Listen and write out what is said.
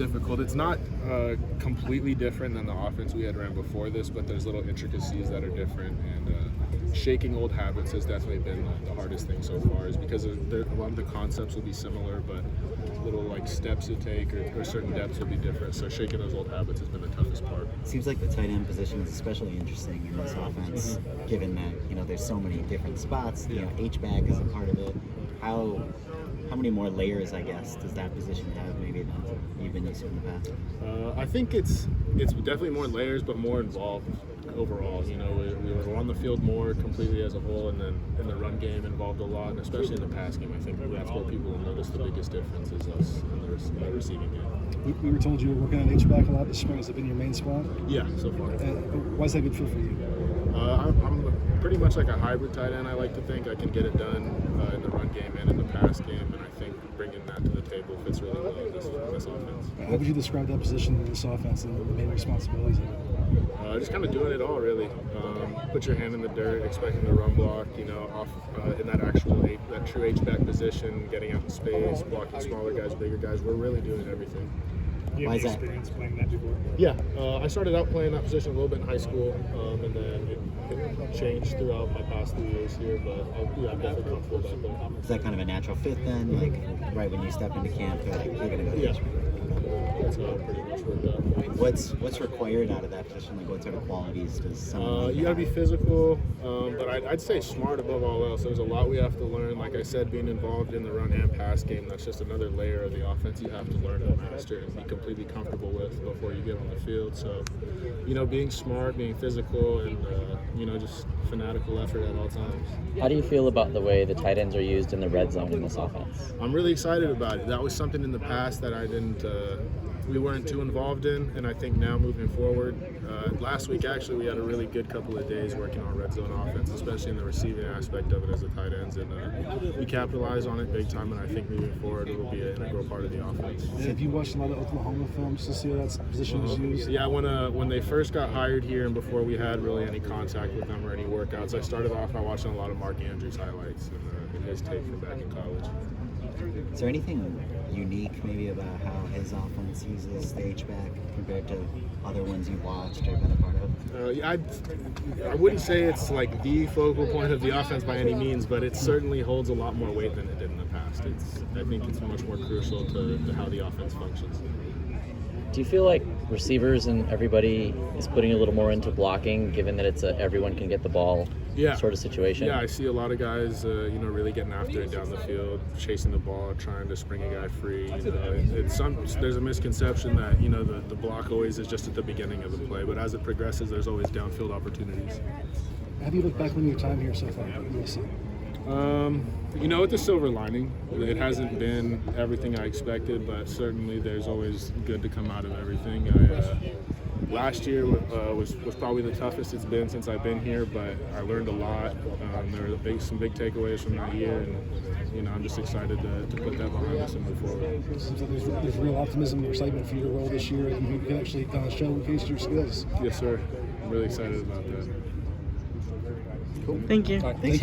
Difficult. It's not completely different than the offense we had ran before this, but there's little intricacies that are different, and shaking old habits has definitely been the hardest thing so far, is because a lot of the concepts will be similar, but little like steps to take or certain depths will be different. So shaking those old habits has been the toughest part. It seems like the tight end position is especially interesting in this offense, given that there's so many different spots. H-back is a part of it. How many more layers, I guess, does that position have maybe than you've been used to in the past? I think it's definitely more layers, but more involved overall. We were on the field more completely as a whole, and then in the run game involved a lot, and especially in the pass game. I think that's where people will notice the biggest difference is us in the receiving game. We were told you were working on H-back a lot this spring. Has it been your main spot? Yeah, so far. Why is that good fit for you? I'm pretty much like a hybrid tight end. I like to think I can get it done in the run game and in the pass game, and I think bringing that to the table fits really well in this offense. How would you describe that position in this offense and the main responsibilities of it? Just kind of doing it all, really. Put your hand in the dirt, expecting to run block, off in that true H-back position, getting out in space, blocking smaller guys, bigger guys. We're really doing everything. Do you have any experience playing that before? Yeah, I started out playing that position a little bit in high school, and then it changed throughout my past 3 years here, but I'm definitely comfortable back there. Is that kind of a natural fit then? Like, right when you step into camp, you're going to go to H-back? That's how it pretty much worked out. What's required out of that position? Like, what sort of qualities does someone you got to be physical, but I'd say smart above all else. There's a lot we have to learn. Like I said, being involved in the run and pass game, that's just another layer of the offense you have to learn and master and be completely comfortable with before you get on the field. So, being smart, being physical, and, just fanatical effort at all times. How do you feel about the way the tight ends are used in the red zone in this offense? I'm really excited about it. That was something in the past that we weren't too involved in, and I think now moving forward, last week actually we had a really good couple of days working on red zone offense, especially in the receiving aspect of it as the tight ends, and we capitalized on it big time, and I think moving forward it will be an integral part of the offense. Have you watched a lot of Oklahoma films to see how that position was used? Yeah, when they first got hired here and before we had really any contact with them or any workouts, I started off by watching a lot of Mark Andrews highlights and his tape from back in college. Is there anything unique maybe about how his offense uses the H-back compared to other ones you've watched or been a part of? I wouldn't say it's like the focal point of the offense by any means, but it certainly holds a lot more weight than it did in the past. I think it's much more crucial to how the offense functions. Do you feel like receivers and everybody is putting a little more into blocking, given that it's a everyone can get the ball sort of situation? Yeah, I see a lot of guys, really getting after it down the field, chasing the ball, trying to spring a guy free. There's a misconception that the block always is just at the beginning of the play, but as it progresses, there's always downfield opportunities. Have you looked back on your time here so far? With the silver lining, it hasn't been everything I expected, but certainly there's always good to come out of everything. Last year was probably the toughest it's been since I've been here, but I learned a lot. There were some big takeaways from that year, and I'm just excited to put that behind us and move forward. There's real optimism and excitement for your role this year, and you can actually kind of showcase your skills. Yes, sir. I'm really excited about that. Cool. Thank you. Thank you.